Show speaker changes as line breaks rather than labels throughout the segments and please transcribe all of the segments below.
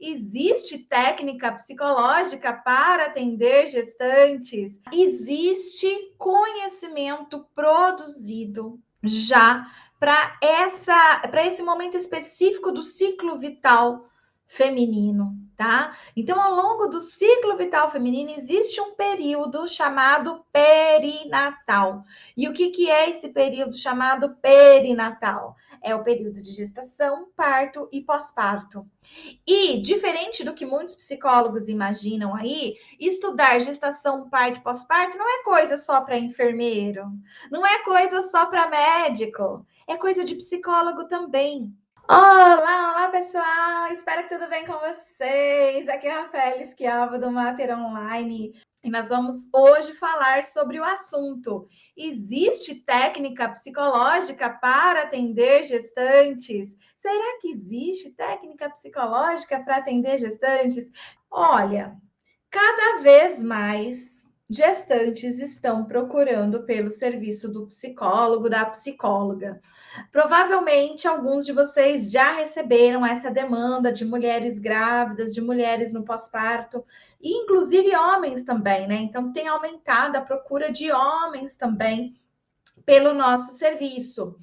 Existe técnica psicológica para atender gestantes? Existe conhecimento produzido já para esse momento específico do ciclo vital feminino, tá? Então, ao longo do ciclo vital feminino, existe um período chamado perinatal. E o que é esse período chamado perinatal? É o período de gestação, parto e pós-parto. E, diferente do que muitos psicólogos imaginam aí, estudar gestação, parto e pós-parto não é coisa só para enfermeiro, não é coisa só para médico, é coisa de psicólogo também. Olá pessoal, espero que tudo bem com vocês. Aqui é a Rafaela Esquiava do Mater Online e nós vamos hoje falar sobre o assunto: existe técnica psicológica para atender gestantes? Será que existe técnica psicológica para atender gestantes? Olha, cada vez mais gestantes estão procurando pelo serviço do psicólogo, da psicóloga. Provavelmente alguns de vocês já receberam essa demanda de mulheres grávidas, de mulheres no pós-parto, e inclusive homens também, né? Então tem aumentado a procura de homens também pelo nosso serviço.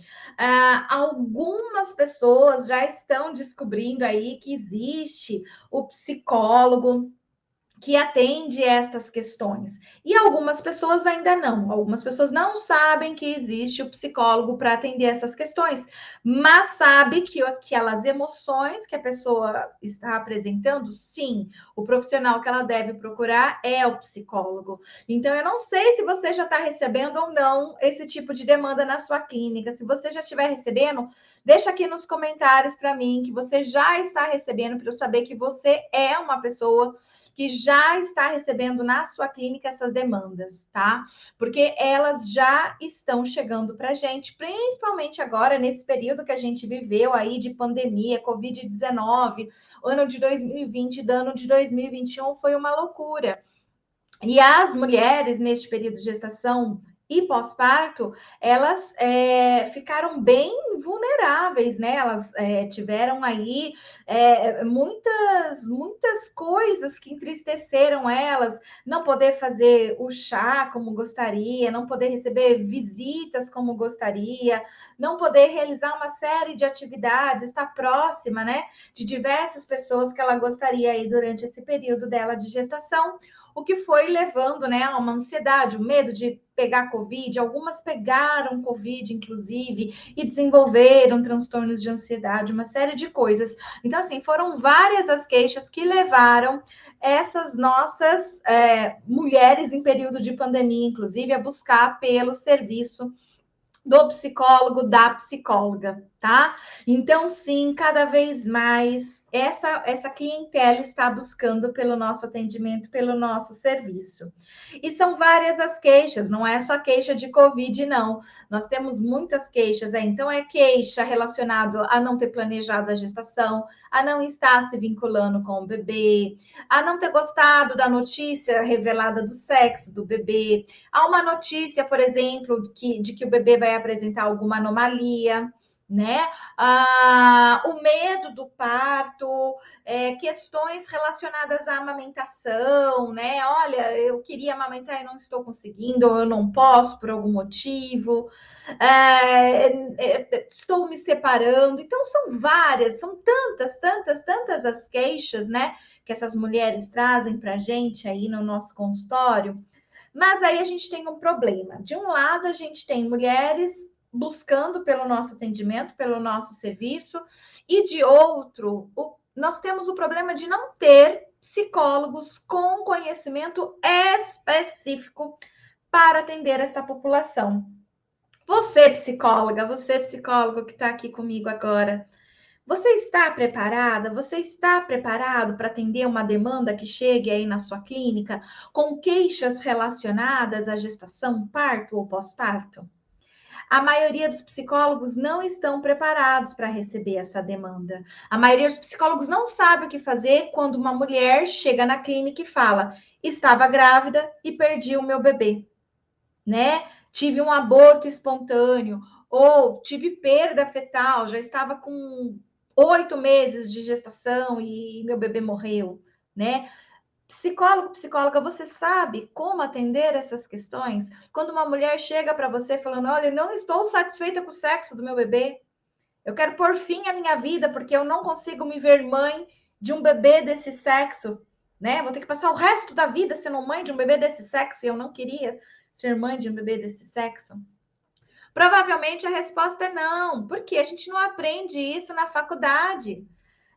Algumas pessoas já estão descobrindo aí que existe o psicólogo que atende estas questões. E algumas pessoas ainda não. Algumas pessoas não sabem que existe o psicólogo para atender essas questões, mas sabe que aquelas emoções que a pessoa está apresentando, sim, o profissional que ela deve procurar é o psicólogo. Então, eu não sei se você já está recebendo ou não esse tipo de demanda na sua clínica. Se você já estiver recebendo, deixa aqui nos comentários para mim que você já está recebendo, para eu saber que você é uma pessoa que já está recebendo na sua clínica essas demandas, tá? Porque elas já estão chegando para a gente, principalmente agora, nesse período que a gente viveu aí de pandemia, Covid-19, ano de 2020, ano de 2021 foi uma loucura. E as mulheres, neste período de gestação e pós-parto, elas ficaram bem vulneráveis, né? Elas tiveram aí muitas coisas que entristeceram elas, não poder fazer o chá como gostaria, não poder receber visitas como gostaria, não poder realizar uma série de atividades, estar próxima, né, de diversas pessoas que ela gostaria aí durante esse período dela de gestação, o que foi levando, né, a uma ansiedade, o medo de pegar Covid. Algumas pegaram Covid, inclusive, e desenvolveram transtornos de ansiedade, uma série de coisas. Então, assim, foram várias as queixas que levaram essas nossas mulheres em período de pandemia, inclusive, a buscar pelo serviço do psicólogo, da psicóloga, tá? Então, sim, cada vez mais essa clientela está buscando pelo nosso atendimento, pelo nosso serviço. E são várias as queixas, não é só queixa de Covid, não. Nós temos muitas queixas, então é queixa relacionada a não ter planejado a gestação, a não estar se vinculando com o bebê, a não ter gostado da notícia revelada do sexo do bebê. Há uma notícia, por exemplo, de que o bebê vai apresentar alguma anomalia, né? O medo do parto, questões relacionadas à amamentação, né? Olha, eu queria amamentar e não estou conseguindo, ou eu não posso por algum motivo, estou me separando. Então, são várias, são tantas as queixas, né? Que essas mulheres trazem para a gente aí no nosso consultório. Mas aí a gente tem um problema. De um lado, a gente tem mulheres buscando pelo nosso atendimento, pelo nosso serviço, e de outro, nós temos o problema de não ter psicólogos com conhecimento específico para atender esta população. Você, psicólogo que está aqui comigo agora, você está preparada? Você está preparado para atender uma demanda que chegue aí na sua clínica com queixas relacionadas à gestação, parto ou pós-parto? A maioria dos psicólogos não estão preparados para receber essa demanda. A maioria dos psicólogos não sabe o que fazer quando uma mulher chega na clínica e fala: estava grávida e perdi o meu bebê, né? Tive um aborto espontâneo ou tive perda fetal, já estava com 8 meses de gestação e meu bebê morreu, né? Psicólogo, psicóloga, você sabe como atender essas questões? Quando uma mulher chega para você falando, olha, eu não estou satisfeita com o sexo do meu bebê, eu quero pôr fim à minha vida porque eu não consigo me ver mãe de um bebê desse sexo, né? Vou ter que passar o resto da vida sendo mãe de um bebê desse sexo e eu não queria ser mãe de um bebê desse sexo. Provavelmente a resposta é não, porque a gente não aprende isso na faculdade.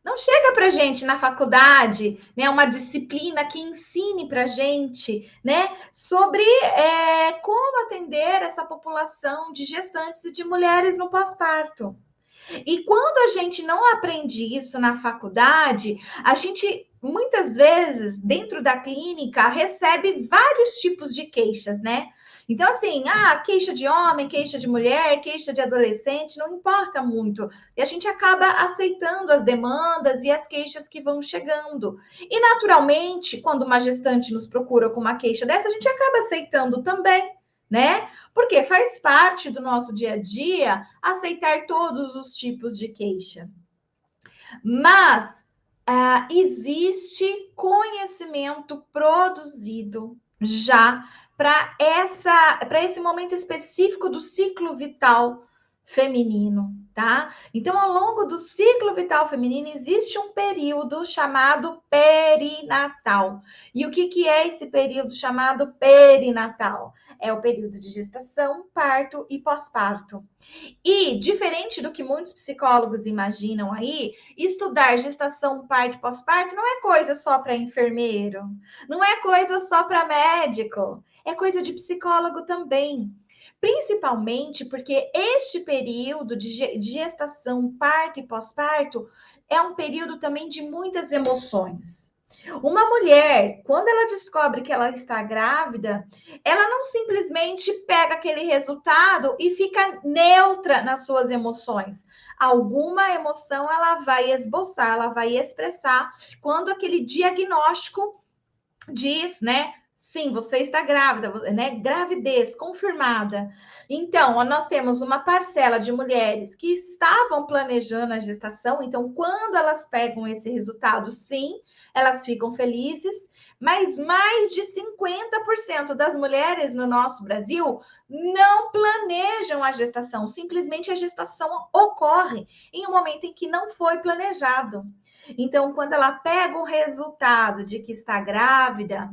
Não chega para gente na faculdade, né, uma disciplina que ensine para gente, né, sobre como atender essa população de gestantes e de mulheres no pós-parto. E quando a gente não aprende isso na faculdade, a gente muitas vezes dentro da clínica recebe vários tipos de queixas, né? Então, assim, queixa de homem, queixa de mulher, queixa de adolescente, não importa muito. E a gente acaba aceitando as demandas e as queixas que vão chegando. E, naturalmente, quando uma gestante nos procura com uma queixa dessa, a gente acaba aceitando também, né? Porque faz parte do nosso dia a dia aceitar todos os tipos de queixa. Mas existe conhecimento produzido já para esse momento específico do ciclo vital feminino, tá? Então, ao longo do ciclo vital feminino, existe um período chamado perinatal. E o que é esse período chamado perinatal? É o período de gestação, parto e pós-parto. E, diferente do que muitos psicólogos imaginam aí, estudar gestação, parto e pós-parto não é coisa só para enfermeiro, não é coisa só para médico, é coisa de psicólogo também. Principalmente porque este período de gestação, parto e pós-parto é um período também de muitas emoções. Uma mulher, quando ela descobre que ela está grávida, ela não simplesmente pega aquele resultado e fica neutra nas suas emoções. Alguma emoção ela vai esboçar, ela vai expressar quando aquele diagnóstico diz, né? Sim, você está grávida, né? Gravidez confirmada. Então, nós temos uma parcela de mulheres que estavam planejando a gestação. Então, quando elas pegam esse resultado, sim, elas ficam felizes. Mas mais de 50% das mulheres no nosso Brasil não planejam a gestação. Simplesmente a gestação ocorre em um momento em que não foi planejado. Então, quando ela pega o resultado de que está grávida,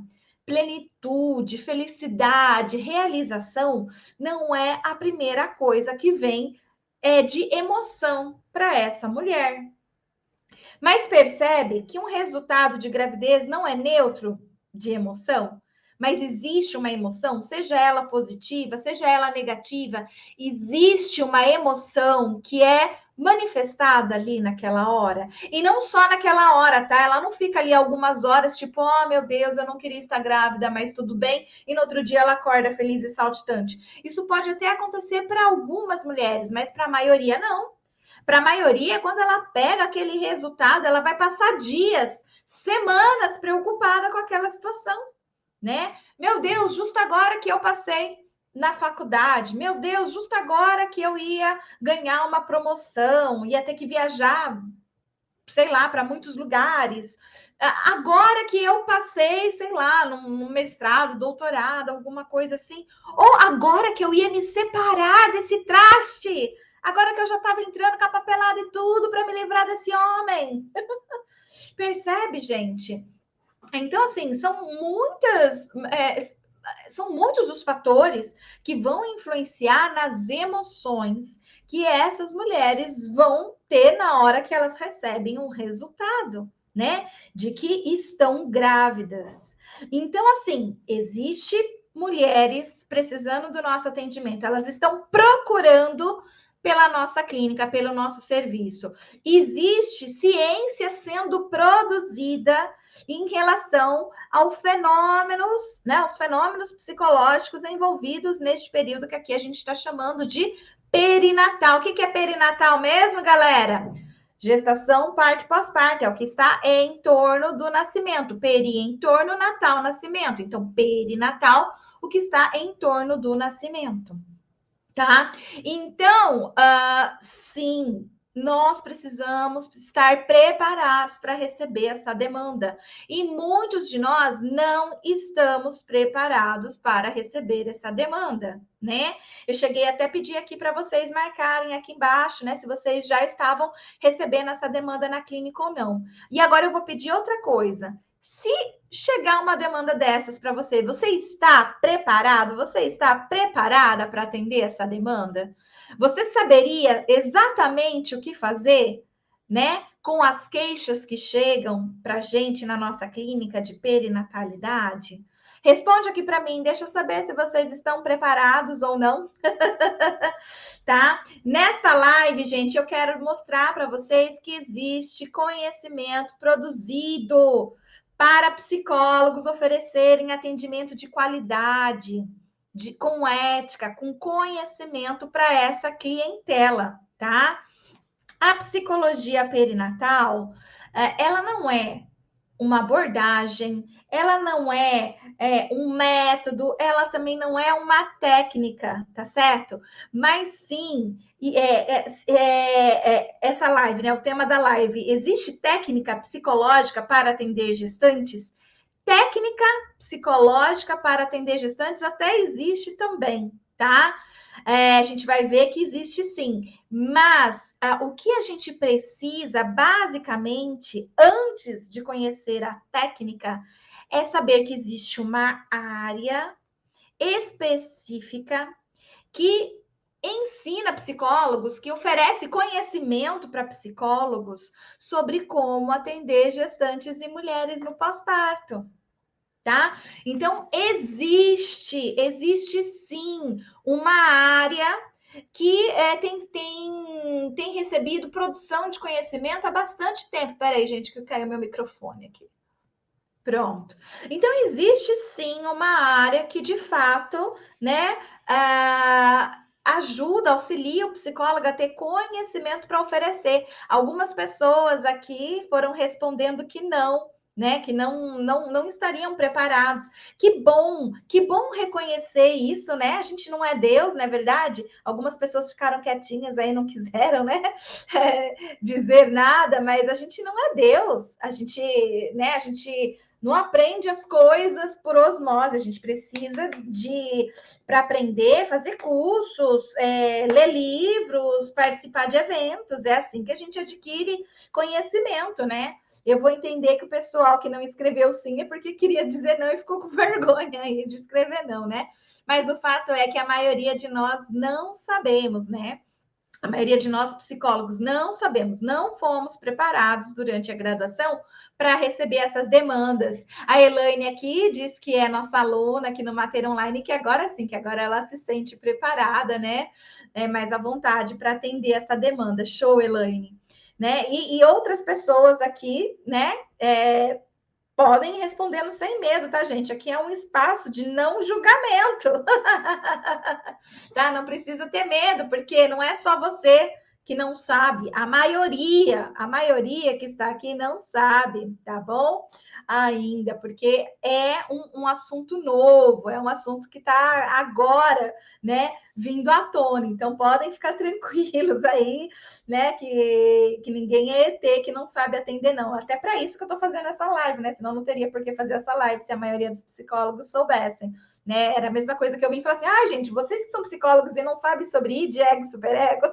plenitude, felicidade, realização, não é a primeira coisa que vem de emoção para essa mulher. Mas percebe que um resultado de gravidez não é neutro de emoção? Mas existe uma emoção, seja ela positiva, seja ela negativa, existe uma emoção que é manifestada ali naquela hora. E não só naquela hora, tá? Ela não fica ali algumas horas, tipo, oh meu Deus, eu não queria estar grávida, mas tudo bem. E no outro dia ela acorda feliz e saltitante. Isso pode até acontecer para algumas mulheres, mas para a maioria não. Para a maioria, quando ela pega aquele resultado, ela vai passar dias, semanas preocupada com aquela situação, né? Meu Deus, justo agora que eu passei na faculdade, meu Deus, justo agora que eu ia ganhar uma promoção, ia ter que viajar, sei lá, para muitos lugares. Agora que eu passei, sei lá, num mestrado, doutorado, alguma coisa assim. Ou agora que eu ia me separar desse traste. Agora que eu já estava entrando com a papelada e tudo para me livrar desse homem. Percebe, gente? Então, assim, são muitos os fatores que vão influenciar nas emoções que essas mulheres vão ter na hora que elas recebem um resultado, né? De que estão grávidas. Então, assim, existe mulheres precisando do nosso atendimento, elas estão procurando pela nossa clínica, pelo nosso serviço. Existe ciência sendo produzida em relação aos fenômenos, né, os fenômenos psicológicos envolvidos neste período que aqui a gente está chamando de perinatal. O que é perinatal mesmo, galera? Gestação, parto, pós-parto, é o que está em torno do nascimento. Peri, em torno, natal, nascimento. Então, perinatal, o que está em torno do nascimento. Tá? Então, sim, nós precisamos estar preparados para receber essa demanda. E muitos de nós não estamos preparados para receber essa demanda, né? Eu cheguei até a pedir aqui para vocês marcarem aqui embaixo, né? Se vocês já estavam recebendo essa demanda na clínica ou não. E agora eu vou pedir outra coisa. Se chegar uma demanda dessas para você, você está preparado? Você está preparada para atender essa demanda? Você saberia exatamente o que fazer, né? Com as queixas que chegam para a gente na nossa clínica de perinatalidade? Responde aqui para mim, deixa eu saber se vocês estão preparados ou não, tá? Nesta live, gente, eu quero mostrar para vocês que existe conhecimento produzido para psicólogos oferecerem atendimento de qualidade, com ética, com conhecimento para essa clientela, tá? A psicologia perinatal, ela não é uma abordagem, ela não é um método, ela também não é uma técnica, tá certo? Mas sim, essa live, né? O tema da live, existe técnica psicológica para atender gestantes? Técnica psicológica para atender gestantes até existe também, tá? A gente vai ver que existe sim, mas o que a gente precisa, basicamente, antes de conhecer a técnica, é saber que existe uma área específica que ensina psicólogos, que oferece conhecimento para psicólogos sobre como atender gestantes e mulheres no pós-parto. Tá? Então, existe sim uma área que tem recebido produção de conhecimento há bastante tempo. Peraí, gente, que caiu meu microfone aqui. Pronto. Então, existe sim uma área que, de fato, né, ajuda, auxilia o psicólogo a ter conhecimento para oferecer. Algumas pessoas aqui foram respondendo que não, né, que não estariam preparados. Que bom reconhecer isso, né? A gente não é Deus, não é verdade? Algumas pessoas ficaram quietinhas aí, não quiseram, né, dizer nada, mas a gente não é Deus. A gente não aprende as coisas por osmose, a gente precisa para aprender, fazer cursos, ler livros, participar de eventos, é assim que a gente adquire conhecimento, né? Eu vou entender que o pessoal que não escreveu sim é porque queria dizer não e ficou com vergonha aí de escrever não, né? Mas o fato é que a maioria de nós não sabemos, né? A maioria de nós psicólogos não sabemos, não fomos preparados durante a graduação para receber essas demandas. A Elaine aqui diz que é nossa aluna aqui no Mater Online, que agora sim, que agora ela se sente preparada, né? Mais à vontade para atender essa demanda. Show, Elaine. Né? E outras pessoas aqui, né? Podem ir respondendo sem medo, tá, gente? Aqui é um espaço de não julgamento. Tá? Não precisa ter medo, porque não é só você que não sabe, a maioria que está aqui não sabe, tá bom? Ainda, porque é um assunto novo, é um assunto que está agora, né, vindo à tona. Então, podem ficar tranquilos aí, né, que ninguém é ET, que não sabe atender, não. Até para isso que eu estou fazendo essa live, né? Senão não teria por que fazer essa live se a maioria dos psicólogos soubessem. Né? Era a mesma coisa que eu vim falar assim, gente, vocês que são psicólogos e não sabem sobre id, ego, superego,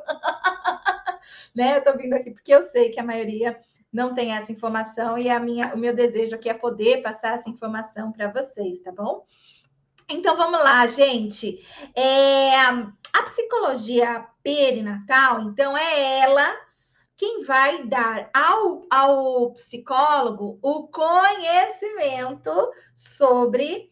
né? Eu tô vindo aqui porque eu sei que a maioria não tem essa informação e o meu desejo aqui é poder passar essa informação para vocês, tá bom? Então vamos lá, gente. A psicologia perinatal, então, é ela quem vai dar ao psicólogo o conhecimento sobre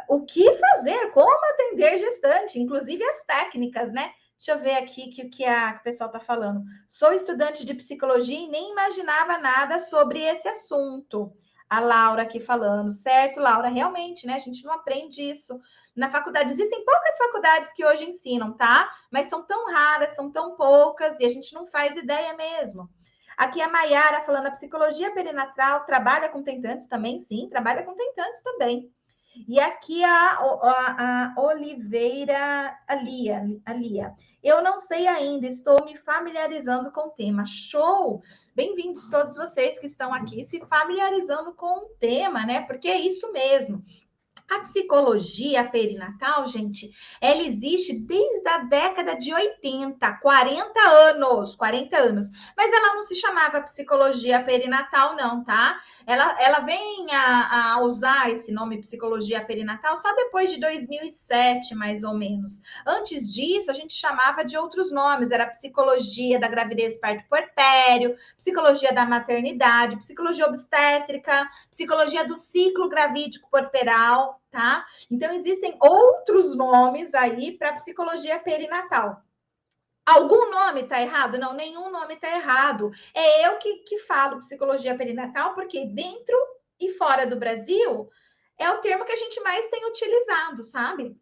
o que fazer, como atender gestante, inclusive as técnicas, né? Deixa eu ver aqui o que o pessoal está falando. Sou estudante de psicologia e nem imaginava nada sobre esse assunto. A Laura aqui falando, certo, Laura? Realmente, né? A gente não aprende isso na faculdade. Existem poucas faculdades que hoje ensinam, tá? Mas são tão raras, são tão poucas, e a gente não faz ideia mesmo. Aqui a Maiara falando, a psicologia perinatal trabalha com tentantes também? Sim, trabalha com tentantes também. E aqui a Oliveira, a Lia. Eu não sei ainda, estou me familiarizando com o tema. Show! Bem-vindos todos vocês que estão aqui se familiarizando com o tema, né? Porque é isso mesmo. A psicologia perinatal, gente, ela existe desde a década de 80, 40 anos, 40 anos. Mas ela não se chamava psicologia perinatal, não, tá? Ela vem a usar esse nome psicologia perinatal só depois de 2007, mais ou menos. Antes disso, a gente chamava de outros nomes, era psicologia da gravidez, parto, puerpério, psicologia da maternidade, psicologia obstétrica, psicologia do ciclo gravídico puerperal, tá? Então, existem outros nomes aí para psicologia perinatal. Algum nome está errado? Não, nenhum nome está errado. É eu que falo psicologia perinatal, porque dentro e fora do Brasil é o termo que a gente mais tem utilizado, sabe?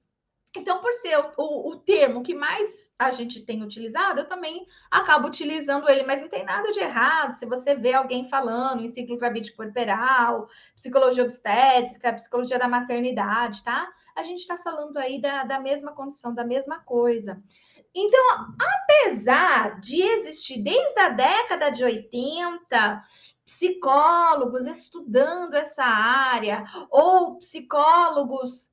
Então, por ser o termo que mais a gente tem utilizado, eu também acabo utilizando ele, mas não tem nada de errado. Se você vê alguém falando em ciclo gravídico puerperal, psicologia obstétrica, psicologia da maternidade, tá? A gente está falando aí da mesma condição, da mesma coisa. Então, apesar de existir desde a década de 80 psicólogos estudando essa área, ou psicólogos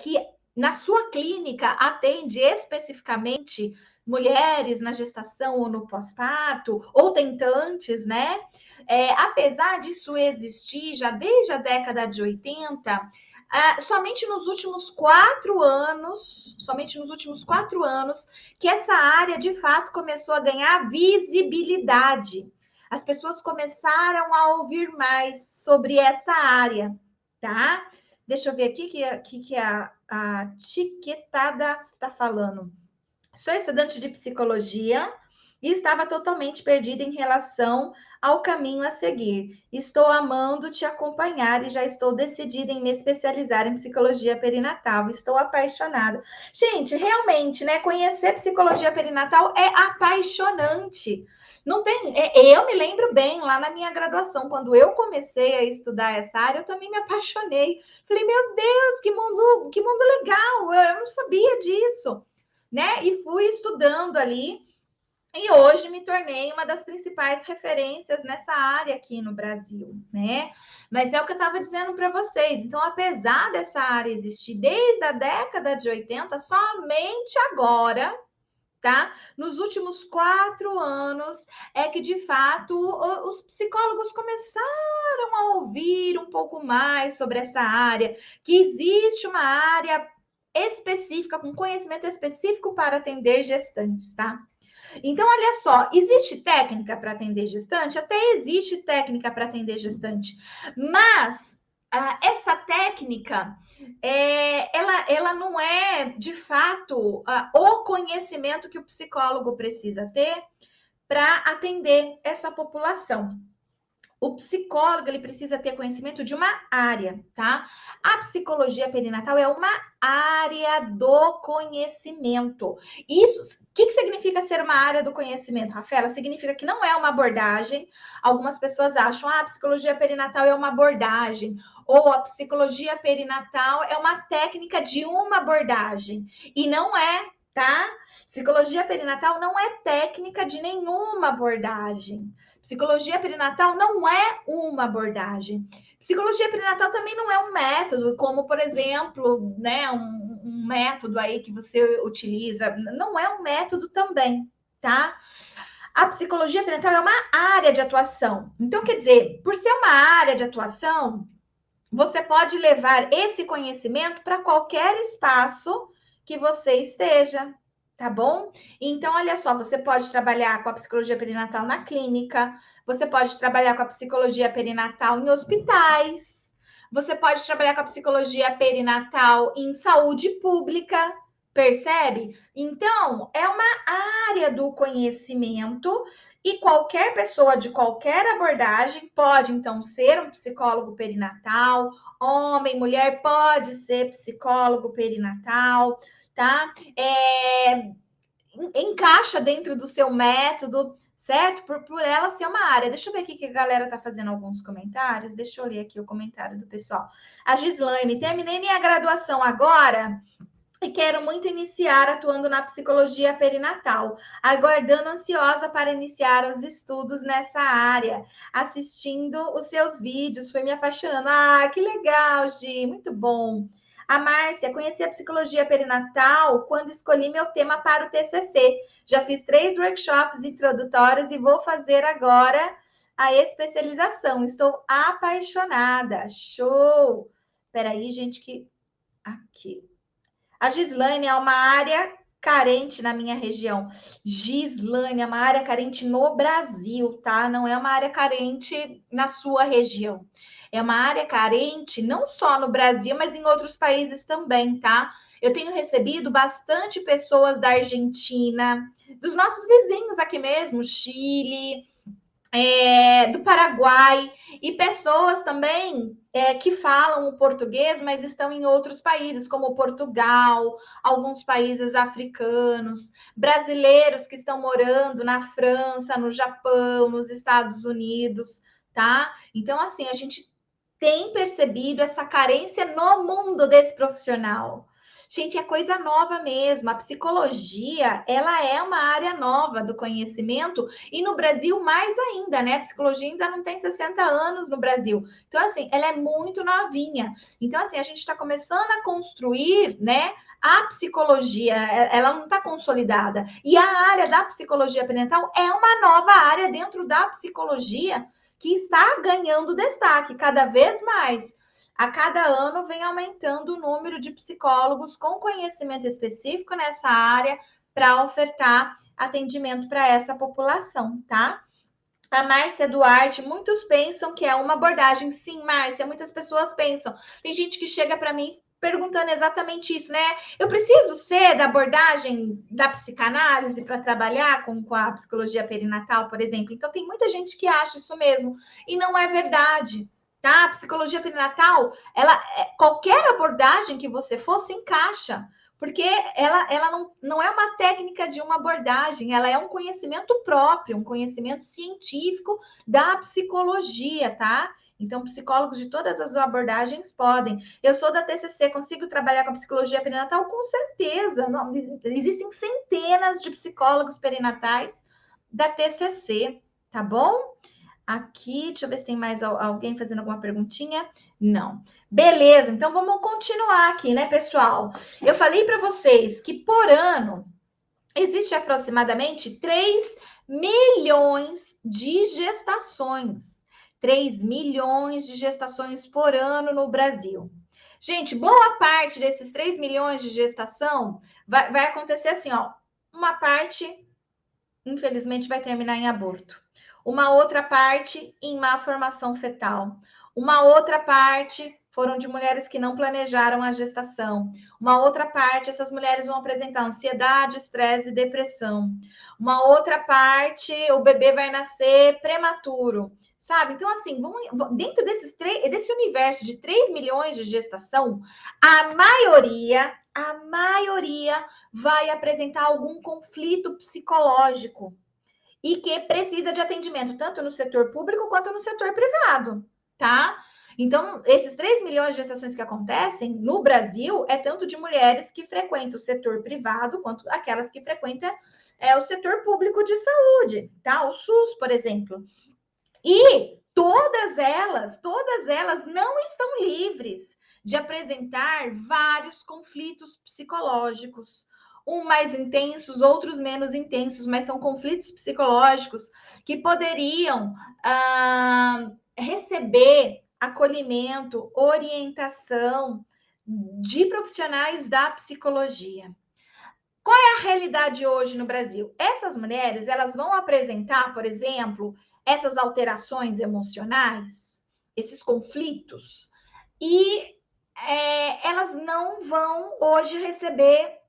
que na sua clínica atende especificamente mulheres na gestação ou no pós-parto, ou tentantes, né? Apesar disso existir já desde a década de 80, somente nos últimos 4 anos, que essa área de fato começou a ganhar visibilidade. As pessoas começaram a ouvir mais sobre essa área, tá? Deixa eu ver aqui que a Tiquetada está falando. Sou estudante de psicologia e estava totalmente perdida em relação ao caminho a seguir. Estou amando te acompanhar e já estou decidida em me especializar em psicologia perinatal. Estou apaixonada. Gente, realmente, né? Conhecer psicologia perinatal é apaixonante. Não tem. Eu me lembro bem lá na minha graduação, quando eu comecei a estudar essa área, eu também me apaixonei. Falei, meu Deus, que mundo legal! Eu não sabia disso, né? E fui estudando ali. E hoje me tornei uma das principais referências nessa área aqui no Brasil, né? Mas é o que eu estava dizendo para vocês. Então, apesar dessa área existir desde a década de 80, somente agora, tá? Nos últimos 4 anos é que, de fato, os psicólogos começaram a ouvir um pouco mais sobre essa área, que existe uma área específica, com conhecimento específico para atender gestantes, tá? Então, olha só, existe técnica para atender gestante? Até existe técnica para atender gestante, mas essa técnica, ela não é, de fato, o conhecimento que o psicólogo precisa ter para atender essa população. O psicólogo, ele precisa ter conhecimento de uma área, tá? A psicologia perinatal é uma área do conhecimento. Isso, o que significa ser uma área do conhecimento, Rafaela? Significa que não é uma abordagem. Algumas pessoas acham, a psicologia perinatal é uma abordagem, ou a psicologia perinatal é uma técnica de uma abordagem. E não é, tá? Psicologia perinatal não é técnica de nenhuma abordagem. Psicologia perinatal não é uma abordagem. Psicologia perinatal também não é um método, como, por exemplo, né, um método aí que você utiliza. Não é um método também, tá? A psicologia perinatal é uma área de atuação. Então, quer dizer, por ser uma área de atuação, você pode levar esse conhecimento para qualquer espaço que você esteja, tá bom? Então, olha só, você pode trabalhar com a psicologia perinatal na clínica, você pode trabalhar com a psicologia perinatal em hospitais, você pode trabalhar com a psicologia perinatal em saúde pública, percebe? Então, é uma área do conhecimento e qualquer pessoa de qualquer abordagem pode, então, ser um psicólogo perinatal, homem, mulher, pode ser psicólogo perinatal, tá? Encaixa dentro do seu método, certo? Por ela ser uma área. Deixa eu ver aqui que a galera tá fazendo alguns comentários. Deixa eu ler aqui o comentário do pessoal. A Gislaine, terminei minha graduação agora e quero muito iniciar atuando na psicologia perinatal, aguardando ansiosa para iniciar os estudos nessa área, assistindo os seus vídeos, foi me apaixonando. Ah, que legal, Gi, muito bom. A Márcia, conheci a psicologia perinatal quando escolhi meu tema para o TCC. Já fiz 3 workshops introdutórios e vou fazer agora a especialização. Estou apaixonada. Show! Peraí, gente, que... Aqui. A Gislaine é uma área carente na minha região. Gislaine é uma área carente no Brasil, tá? Não é uma área carente na sua região. É uma área carente não só no Brasil, mas em outros países também, tá? Eu tenho recebido bastante pessoas da Argentina, dos nossos vizinhos aqui mesmo, Chile, do Paraguai, e pessoas também que falam o português, mas estão em outros países, como Portugal, alguns países africanos, brasileiros que estão morando na França, no Japão, nos Estados Unidos, tá? Então, assim, a gente tem percebido essa carência no mundo desse profissional. Gente, é coisa nova mesmo. A psicologia, ela é uma área nova do conhecimento e no Brasil mais ainda, né? A psicologia ainda não tem 60 anos no Brasil. Então, assim, ela é muito novinha. Então, assim, a gente está começando a construir, né? A psicologia, ela não está consolidada. E a área da psicologia perinatal é uma nova área dentro da psicologia que está ganhando destaque cada vez mais. A cada ano vem aumentando o número de psicólogos com conhecimento específico nessa área para ofertar atendimento para essa população, tá? A Márcia Duarte, muitos pensam que é uma abordagem. Sim, Márcia, muitas pessoas pensam. Tem gente que chega para mim perguntando exatamente isso, né? Eu preciso ser da abordagem da psicanálise para trabalhar com a psicologia perinatal, por exemplo. Então, tem muita gente que acha isso mesmo. E não é verdade, tá? A psicologia perinatal, qualquer abordagem que você for, se encaixa. Porque ela não é uma técnica de uma abordagem, ela é um conhecimento próprio, um conhecimento científico da psicologia, tá? Então, psicólogos de todas as abordagens podem. Eu sou da TCC, consigo trabalhar com a psicologia perinatal? Com certeza. Não, existem centenas de psicólogos perinatais da TCC, tá bom? Aqui, deixa eu ver se tem mais alguém fazendo alguma perguntinha. Não. Beleza, então vamos continuar aqui, né, pessoal? Eu falei para vocês que por ano existe aproximadamente 3 milhões de gestações. 3 milhões de gestações por ano no Brasil. Gente, boa parte desses 3 milhões de gestação vai acontecer assim, ó. Uma parte, infelizmente, vai terminar em aborto. Uma outra parte em má formação fetal. Uma outra parte foram de mulheres que não planejaram a gestação. Uma outra parte, essas mulheres vão apresentar ansiedade, estresse e depressão. Uma outra parte, o bebê vai nascer prematuro, sabe? Então, assim, dentro desse universo de 3 milhões de gestação, a maioria vai apresentar algum conflito psicológico e que precisa de atendimento tanto no setor público quanto no setor privado, tá? Então, esses 3 milhões de gestações que acontecem no Brasil é tanto de mulheres que frequentam o setor privado quanto aquelas que frequentam o setor público de saúde, tá? O SUS, por exemplo. E todas elas não estão livres de apresentar vários conflitos psicológicos, mais intensos, outros menos intensos, mas são conflitos psicológicos que poderiam receber acolhimento, orientação de profissionais da psicologia. Qual é a realidade hoje no Brasil? Essas mulheres, elas vão apresentar, por exemplo, essas alterações emocionais, esses conflitos, e elas não vão hoje receber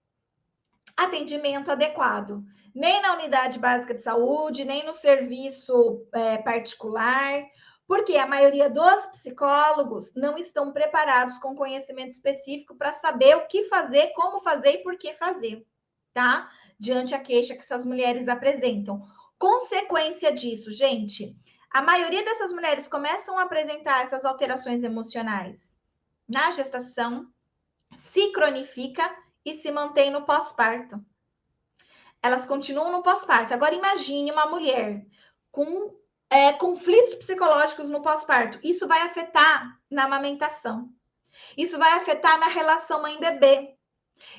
atendimento adequado, nem na unidade básica de saúde, nem no serviço particular, porque a maioria dos psicólogos não estão preparados com conhecimento específico para saber o que fazer, como fazer e por que fazer, tá? Diante a queixa que essas mulheres apresentam. Consequência disso, gente, a maioria dessas mulheres começam a apresentar essas alterações emocionais na gestação, se cronifica e se mantém no pós-parto. Elas continuam no pós-parto. Agora, imagine uma mulher com conflitos psicológicos no pós-parto. Isso vai afetar na amamentação. Isso vai afetar na relação mãe-bebê.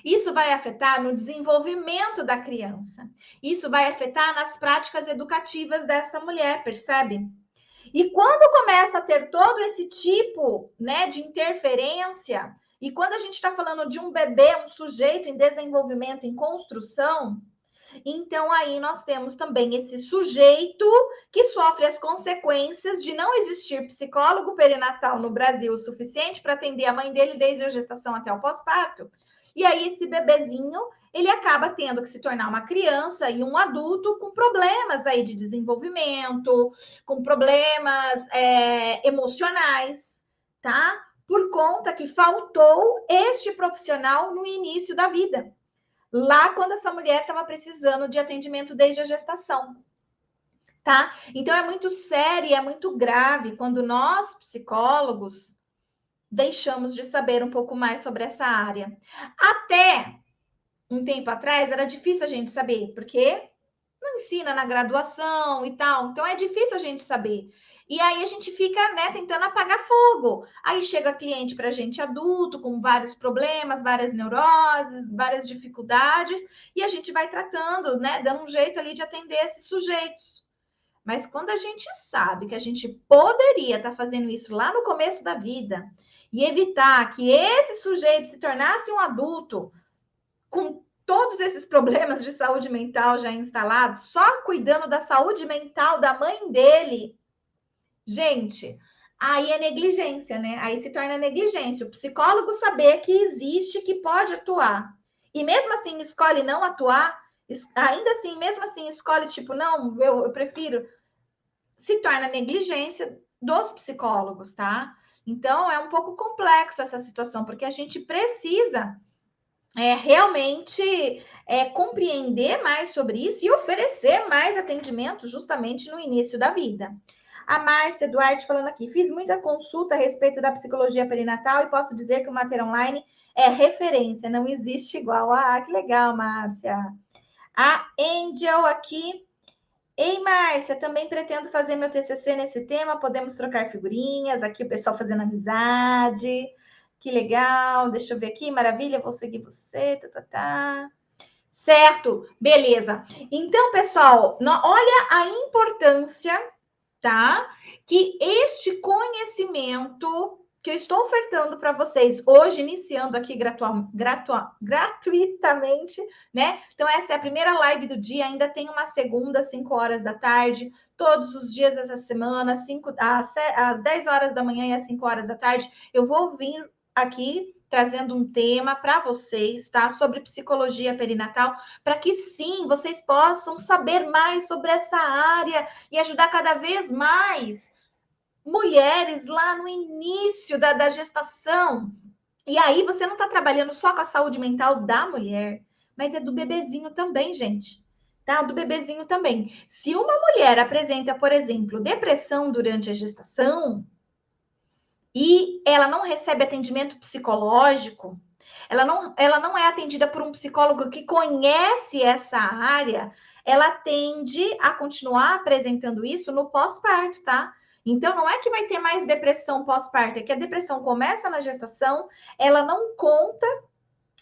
Isso vai afetar no desenvolvimento da criança. Isso vai afetar nas práticas educativas dessa mulher, percebe? E quando começa a ter todo esse tipo, né, de interferência, e quando a gente está falando de um bebê, um sujeito em desenvolvimento, em construção, então aí nós temos também esse sujeito que sofre as consequências de não existir psicólogo perinatal no Brasil o suficiente para atender a mãe dele desde a gestação até o pós-parto. E aí esse bebezinho, ele acaba tendo que se tornar uma criança e um adulto com problemas aí de desenvolvimento, com problemas emocionais, tá? Por conta que faltou este profissional no início da vida. Lá quando essa mulher estava precisando de atendimento desde a gestação, tá? Então é muito sério, é muito grave quando nós, psicólogos, deixamos de saber um pouco mais sobre essa área. Até um tempo atrás era difícil a gente saber, porque não ensina na graduação e tal, então é difícil a gente saber. E aí a gente fica, né, tentando apagar fogo. Aí chega cliente para a gente adulto, com vários problemas, várias neuroses, várias dificuldades, e a gente vai tratando, né, dando um jeito ali de atender esses sujeitos. Mas quando a gente sabe que a gente poderia estar fazendo isso lá no começo da vida e evitar que esse sujeito se tornasse um adulto com todos esses problemas de saúde mental já instalados, só cuidando da saúde mental da mãe dele, gente, aí é negligência, né? Aí se torna negligência. O psicólogo saber que existe, que pode atuar. E mesmo assim escolhe não atuar, ainda assim, mesmo assim, escolhe, tipo, não, eu prefiro, se torna negligência dos psicólogos, tá? Então, é um pouco complexo essa situação, porque a gente precisa realmente compreender mais sobre isso e oferecer mais atendimento justamente no início da vida. A Márcia Duarte falando aqui, fiz muita consulta a respeito da psicologia perinatal e posso dizer que o Mater Online é referência, não existe igual. Ah, que legal, Márcia. A Angel aqui. Ei, Márcia, também pretendo fazer meu TCC nesse tema, podemos trocar figurinhas, aqui o pessoal fazendo amizade. Que legal, deixa eu ver aqui, maravilha, vou seguir você, tá. Certo, beleza. Então, pessoal, olha a importância, tá? Que este conhecimento que eu estou ofertando para vocês hoje, iniciando aqui gratuitamente, né? Então, essa é a primeira live do dia, ainda tem uma segunda, 5 horas da tarde, todos os dias dessa semana, às 10 horas da manhã e às 5 horas da tarde, eu vou vir aqui trazendo um tema para vocês, tá? Sobre psicologia perinatal, para que sim, vocês possam saber mais sobre essa área e ajudar cada vez mais mulheres lá no início da gestação. E aí você não está trabalhando só com a saúde mental da mulher, mas é do bebezinho também, gente. Tá? Do bebezinho também. Se uma mulher apresenta, por exemplo, depressão durante a gestação e ela não recebe atendimento psicológico, ela não é atendida por um psicólogo que conhece essa área, ela tende a continuar apresentando isso no pós-parto, tá? Então, não é que vai ter mais depressão pós-parto, é que a depressão começa na gestação, ela não conta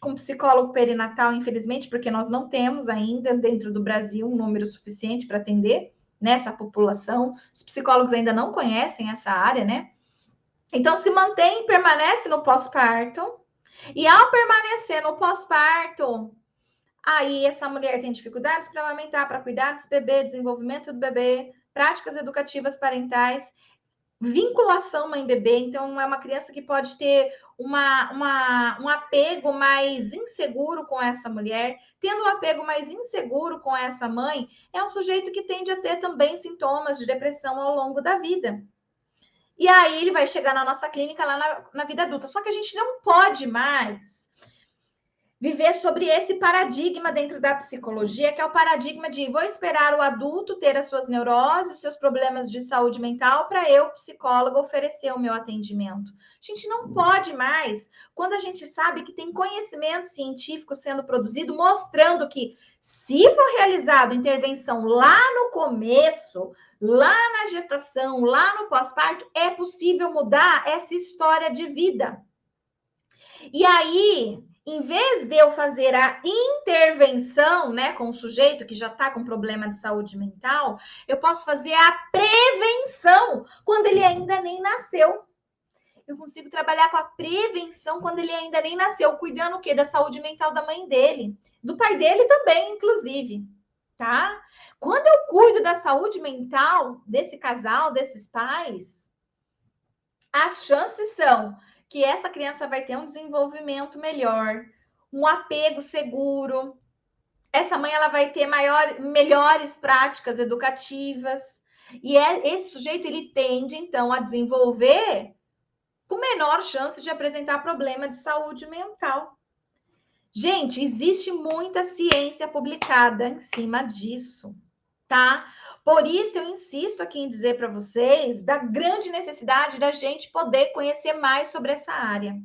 com psicólogo perinatal, infelizmente, porque nós não temos ainda dentro do Brasil um número suficiente para atender nessa população. Os psicólogos ainda não conhecem essa área, né? Então, se mantém e permanece no pós-parto. E ao permanecer no pós-parto, aí essa mulher tem dificuldades para amamentar, para cuidar desse bebê, desenvolvimento do bebê, práticas educativas parentais, vinculação mãe-bebê. Então, é uma criança que pode ter um apego mais inseguro com essa mulher. Tendo um apego mais inseguro com essa mãe, é um sujeito que tende a ter também sintomas de depressão ao longo da vida. E aí ele vai chegar na nossa clínica lá na vida adulta. Só que a gente não pode mais viver sobre esse paradigma dentro da psicologia, que é o paradigma de vou esperar o adulto ter as suas neuroses, seus problemas de saúde mental, para eu, psicóloga, oferecer o meu atendimento. A gente não pode mais, quando a gente sabe que tem conhecimento científico sendo produzido, mostrando que, se for realizado intervenção lá no começo, lá na gestação, lá no pós-parto, é possível mudar essa história de vida. E aí, em vez de eu fazer a intervenção, né, com o sujeito que já está com problema de saúde mental, eu posso fazer a prevenção quando ele ainda nem nasceu. Eu consigo trabalhar com a prevenção quando ele ainda nem nasceu, cuidando o quê? Da saúde mental da mãe dele, do pai dele também, inclusive, tá? Quando eu cuido da saúde mental desse casal, desses pais, as chances são que essa criança vai ter um desenvolvimento melhor, um apego seguro. Essa mãe ela vai ter melhores práticas educativas. E esse sujeito ele tende, então, a desenvolver com menor chance de apresentar problema de saúde mental. Gente, existe muita ciência publicada em cima disso, tá? Por isso eu insisto aqui em dizer para vocês da grande necessidade da gente poder conhecer mais sobre essa área,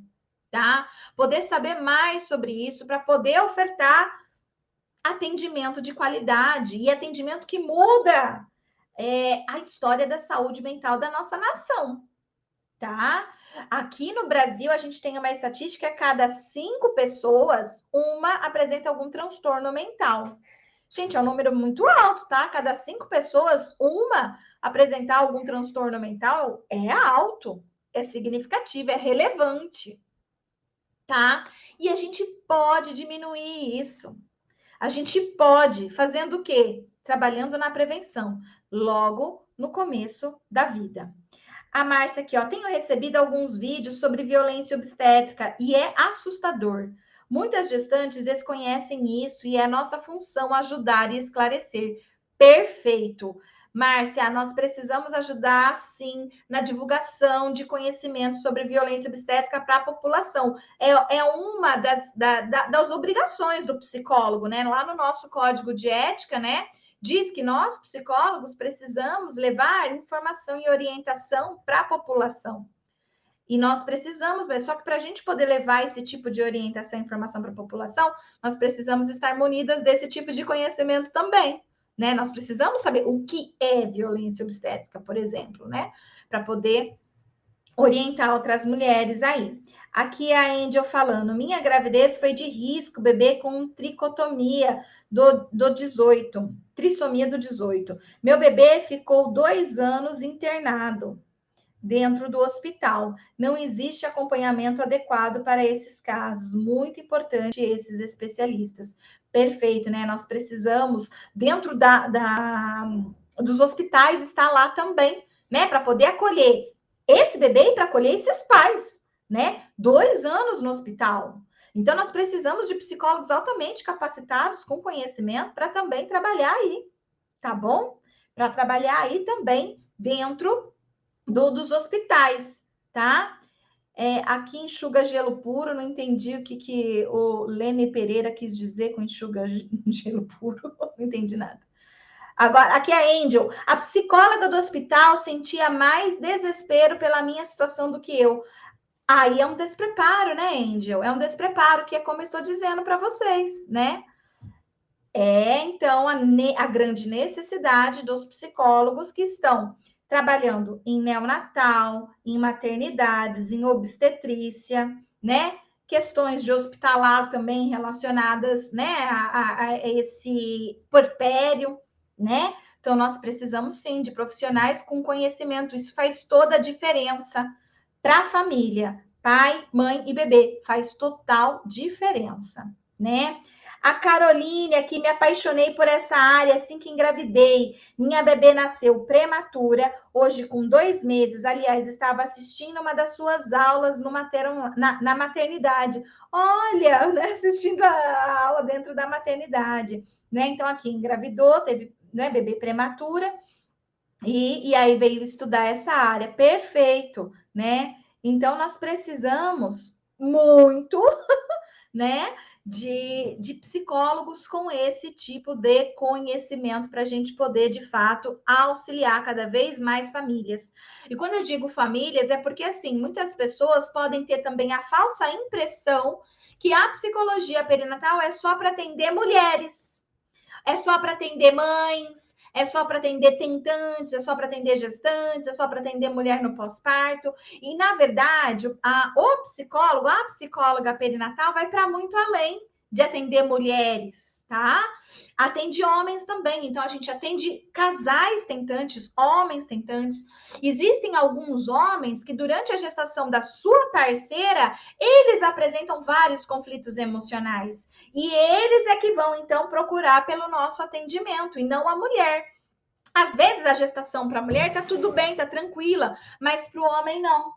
tá? Poder saber mais sobre isso para poder ofertar atendimento de qualidade e atendimento que muda a história da saúde mental da nossa nação, tá? Aqui no Brasil, a gente tem uma estatística: a cada 5 pessoas, uma apresenta algum transtorno mental. Gente, é um número muito alto, tá? Cada 5 pessoas, uma apresentar algum transtorno mental é alto, é significativo, é relevante, tá? E a gente pode diminuir isso. A gente pode, fazendo o quê? Trabalhando na prevenção, logo no começo da vida. A Márcia aqui, ó, tenho recebido alguns vídeos sobre violência obstétrica e é assustador. Muitas gestantes desconhecem isso e é nossa função ajudar e esclarecer. Perfeito. Márcia, nós precisamos ajudar, sim, na divulgação de conhecimento sobre violência obstétrica para a população. É uma das obrigações do psicólogo, né? Lá no nosso código de ética, né? Diz que nós, psicólogos, precisamos levar informação e orientação para a população. E nós precisamos, só que para a gente poder levar esse tipo de orientação e informação para a população, nós precisamos estar munidas desse tipo de conhecimento também, né? Nós precisamos saber o que é violência obstétrica, por exemplo, né? Para poder orientar outras mulheres aí. Aqui a Angel falando, minha gravidez foi de risco, bebê com tricotomia do 18, trissomia do 18. Meu bebê ficou 2 anos internado dentro do hospital. Não existe acompanhamento adequado para esses casos. Muito importante esses especialistas. Perfeito, né? Nós precisamos, dentro dos hospitais, estar lá também, né? Para poder acolher esse bebê e para acolher esses pais, né? 2 anos no hospital. Então, nós precisamos de psicólogos altamente capacitados, com conhecimento, para também trabalhar aí, tá bom? Para trabalhar aí também dentro dos hospitais, tá? Aqui enxuga gelo puro, não entendi o que o Lene Pereira quis dizer com enxuga gelo puro, não entendi nada. Agora, aqui a Angel, a psicóloga do hospital sentia mais desespero pela minha situação do que eu. Aí é um despreparo, né, Angel? É um despreparo, que é como eu estou dizendo para vocês, né? Então, a grande necessidade dos psicólogos que estão trabalhando em neonatal, em maternidades, em obstetrícia, né? Questões de hospitalar também relacionadas, né, a esse puerpério, né? Então, nós precisamos sim de profissionais com conhecimento. Isso faz toda a diferença para a família, pai, mãe e bebê. Faz total diferença, né? A Caroline aqui, me apaixonei por essa área assim que engravidei. Minha bebê nasceu prematura, hoje com 2 meses. Aliás, estava assistindo uma das suas aulas no na maternidade. Olha, né, assistindo a aula dentro da maternidade. Né? Então, aqui engravidou, teve, né, bebê prematura, e aí veio estudar essa área. Perfeito, né? Então, nós precisamos muito, né, de psicólogos com esse tipo de conhecimento para a gente poder, de fato, auxiliar cada vez mais famílias. E quando eu digo famílias, é porque, assim, muitas pessoas podem ter também a falsa impressão que a psicologia perinatal é só para atender mulheres, é só para atender mães, é só para atender tentantes, é só para atender gestantes, é só para atender mulher no pós-parto. E, na verdade, o psicólogo, a psicóloga perinatal vai para muito além de atender mulheres, tá? Atende homens também. Então, a gente atende casais tentantes, homens tentantes. Existem alguns homens que, durante a gestação da sua parceira, eles apresentam vários conflitos emocionais. E eles é que vão, então, procurar pelo nosso atendimento, e não a mulher. Às vezes, a gestação para a mulher tá tudo bem, tá tranquila, mas para o homem não.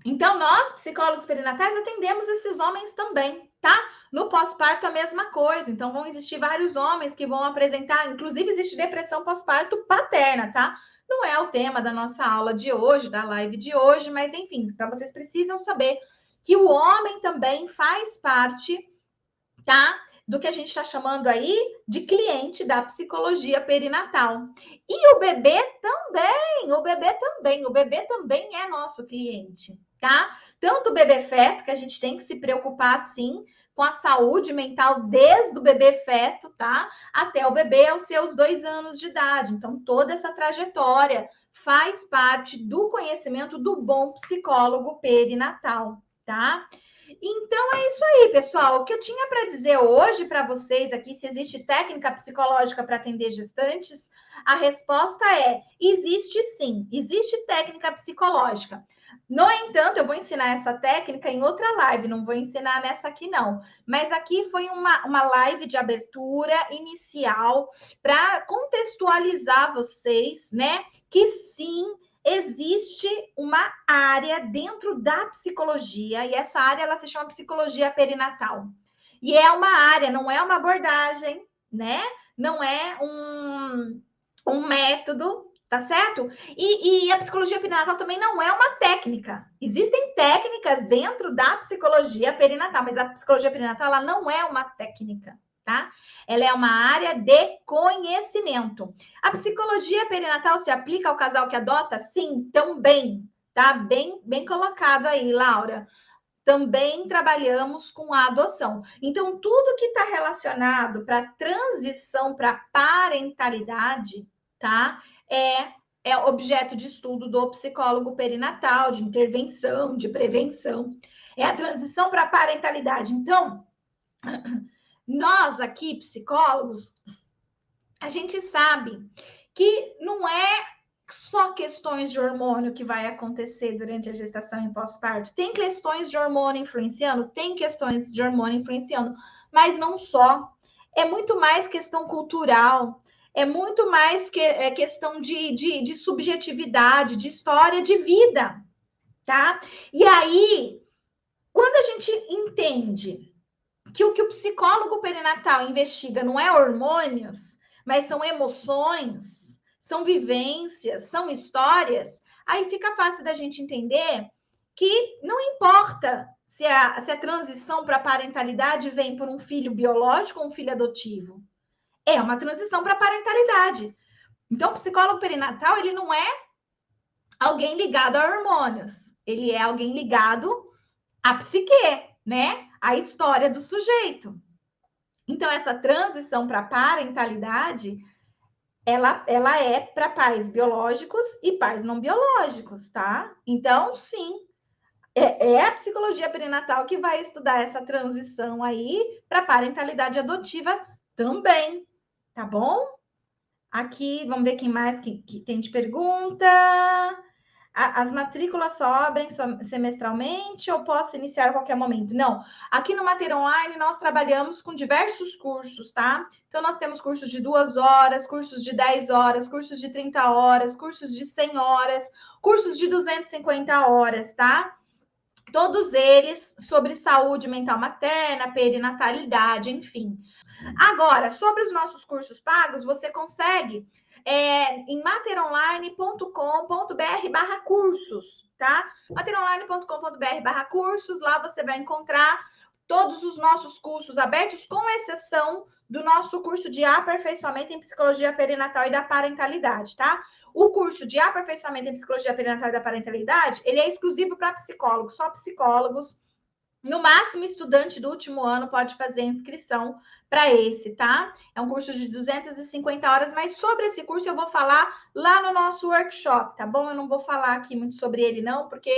Então, nós, psicólogos perinatais, atendemos esses homens também, tá? No pós-parto, a mesma coisa. Então, vão existir vários homens que vão apresentar, inclusive, existe depressão pós-parto paterna, tá? Não é o tema da nossa aula de hoje, da live de hoje, mas, enfim, para vocês precisam saber que o homem também faz parte, tá? Do que a gente está chamando aí de cliente da psicologia perinatal. E o bebê também é nosso cliente, tá? Tanto o bebê feto, que a gente tem que se preocupar, sim, com a saúde mental desde o bebê feto, tá? Até o bebê aos seus 2 anos de idade. Então, toda essa trajetória faz parte do conhecimento do bom psicólogo perinatal, tá? Então é isso aí, pessoal. O que eu tinha para dizer hoje para vocês aqui, se existe técnica psicológica para atender gestantes, a resposta é: existe sim, existe técnica psicológica. No entanto, eu vou ensinar essa técnica em outra live, não vou ensinar nessa aqui, não. Mas aqui foi uma live de abertura inicial para contextualizar vocês, né? Que sim, existe uma área dentro da psicologia, e essa área ela se chama psicologia perinatal. E é uma área, não é uma abordagem, né? Não é um método, tá certo? E a psicologia perinatal também não é uma técnica. Existem técnicas dentro da psicologia perinatal, mas a psicologia perinatal ela não é uma técnica, tá? Ela é uma área de conhecimento. A psicologia perinatal se aplica ao casal que adota? Sim, também. Tá bem colocado aí, Laura. Também trabalhamos com a adoção. Então, tudo que está relacionado para transição para parentalidade, tá? É objeto de estudo do psicólogo perinatal, de intervenção, de prevenção. É a transição para parentalidade. Então, nós aqui, psicólogos, a gente sabe que não é só questões de hormônio que vai acontecer durante a gestação e pós-parto. Tem questões de hormônio influenciando? Tem questões de hormônio influenciando, mas não só. É muito mais questão cultural, é muito mais questão de subjetividade, de história de vida, tá? E aí, quando a gente entende que o psicólogo perinatal investiga não é hormônios, mas são emoções, são vivências, são histórias, aí fica fácil da gente entender que não importa se a transição para a parentalidade vem por um filho biológico ou um filho adotivo. É uma transição para a parentalidade. Então, o psicólogo perinatal, ele não é alguém ligado a hormônios. Ele é alguém ligado à psique, né? A história do sujeito. Então, essa transição para a parentalidade, ela é para pais biológicos e pais não biológicos, tá? Então, sim, é a psicologia perinatal que vai estudar essa transição aí para parentalidade adotiva também, tá bom? Aqui, vamos ver quem mais que tem de pergunta. As matrículas só abrem semestralmente ou posso iniciar a qualquer momento? Não. Aqui no Mater Online, nós trabalhamos com diversos cursos, tá? Então, nós temos cursos de 2 horas, cursos de 10 horas, cursos de 30 horas, cursos de 100 horas, cursos de 250 horas, tá? Todos eles sobre saúde mental materna, perinatalidade, enfim. Agora, sobre os nossos cursos pagos, você consegue em materonline.com.br/cursos, tá? materonline.com.br/cursos, lá você vai encontrar todos os nossos cursos abertos, com exceção do nosso curso de aperfeiçoamento em psicologia perinatal e da parentalidade, tá? O curso de aperfeiçoamento em psicologia perinatal e da parentalidade, ele é exclusivo para psicólogos, só psicólogos. No máximo, estudante do último ano pode fazer inscrição para esse, tá? É um curso de 250 horas, mas sobre esse curso eu vou falar lá no nosso workshop, tá bom? Eu não vou falar aqui muito sobre ele, não, porque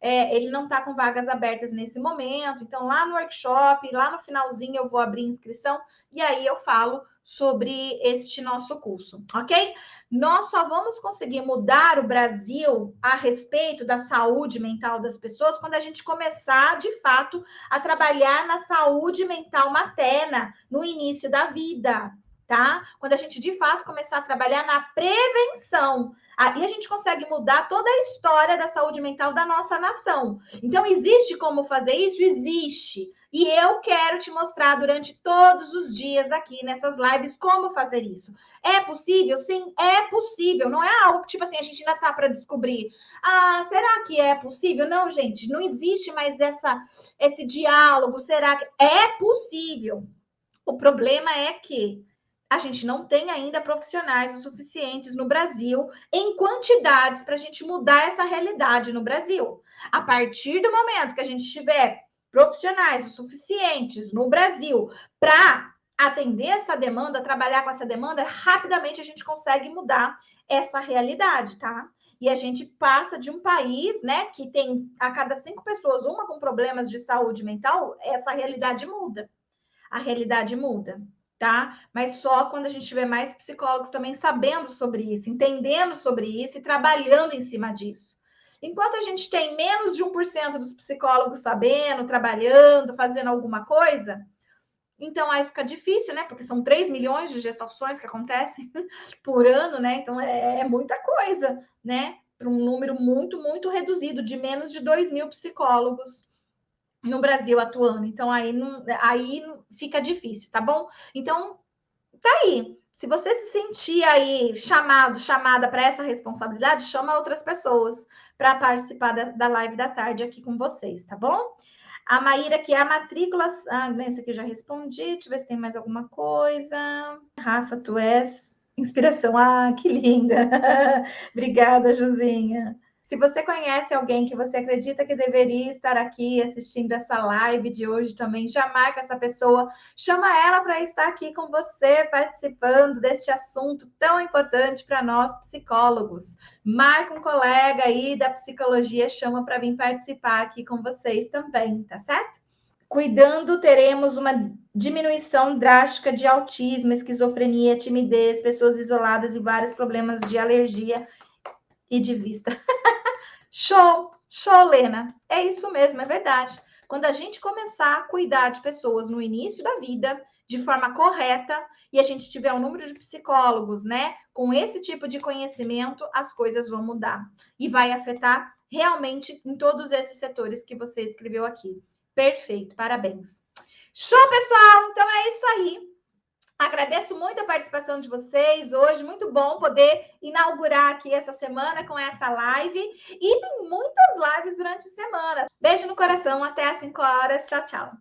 ele não está com vagas abertas nesse momento. Então, lá no workshop, lá no finalzinho, eu vou abrir inscrição e aí eu falo sobre este nosso curso, ok? Nós só vamos conseguir mudar o Brasil a respeito da saúde mental das pessoas quando a gente começar, de fato, a trabalhar na saúde mental materna no início da vida, tá? Quando a gente, de fato, começar a trabalhar na prevenção. Aí a gente consegue mudar toda a história da saúde mental da nossa nação. Então, existe como fazer isso? Existe. E eu quero te mostrar durante todos os dias aqui nessas lives como fazer isso. É possível? Sim, é possível. Não é algo que, tipo assim, a gente ainda tá para descobrir. Ah, será que é possível? Não, gente, não existe mais esse diálogo. Será que é possível? O problema é que a gente não tem ainda profissionais o suficientes no Brasil em quantidades para a gente mudar essa realidade no Brasil. A partir do momento que a gente tiver profissionais o suficientes no Brasil para atender essa demanda, trabalhar com essa demanda, rapidamente a gente consegue mudar essa realidade, tá? E a gente passa de um país, né, que tem a cada 5 pessoas uma com problemas de saúde mental, essa realidade muda. A realidade muda, tá? Mas só quando a gente tiver mais psicólogos também sabendo sobre isso, entendendo sobre isso e trabalhando em cima disso. Enquanto a gente tem menos de 1% dos psicólogos sabendo, trabalhando, fazendo alguma coisa, então aí fica difícil, né? Porque são 3 milhões de gestações que acontecem por ano, né? Então é muita coisa, né? Para um número muito, muito reduzido, de menos de 2 mil psicólogos no Brasil atuando. Então, aí fica difícil, tá bom? Então, tá aí. Se você se sentir aí chamada para essa responsabilidade, chama outras pessoas para participar da live da tarde aqui com vocês, tá bom? A Maíra, que é a matrícula. Ah, nesse aqui eu já respondi. Deixa eu ver se tem mais alguma coisa. Rafa, tu és inspiração. Ah, que linda. Obrigada, Josinha. Se você conhece alguém que você acredita que deveria estar aqui assistindo essa live de hoje também, já marca essa pessoa, chama ela para estar aqui com você, participando deste assunto tão importante para nós psicólogos. Marca um colega aí da psicologia, chama para vir participar aqui com vocês também, tá certo? Cuidando, teremos uma diminuição drástica de autismo, esquizofrenia, timidez, pessoas isoladas e vários problemas de alergia e de vista. Show, show, Lena. É isso mesmo, é verdade. Quando a gente começar a cuidar de pessoas no início da vida, de forma correta, e a gente tiver um número de psicólogos, né, com esse tipo de conhecimento, as coisas vão mudar. E vai afetar realmente em todos esses setores que você escreveu aqui. Perfeito, parabéns. Show, pessoal! Então é isso aí. Agradeço muito a participação de vocês hoje. Muito bom poder inaugurar aqui essa semana com essa live. E tem muitas lives durante a semana. Beijo no coração. Até às 5 horas. Tchau, tchau.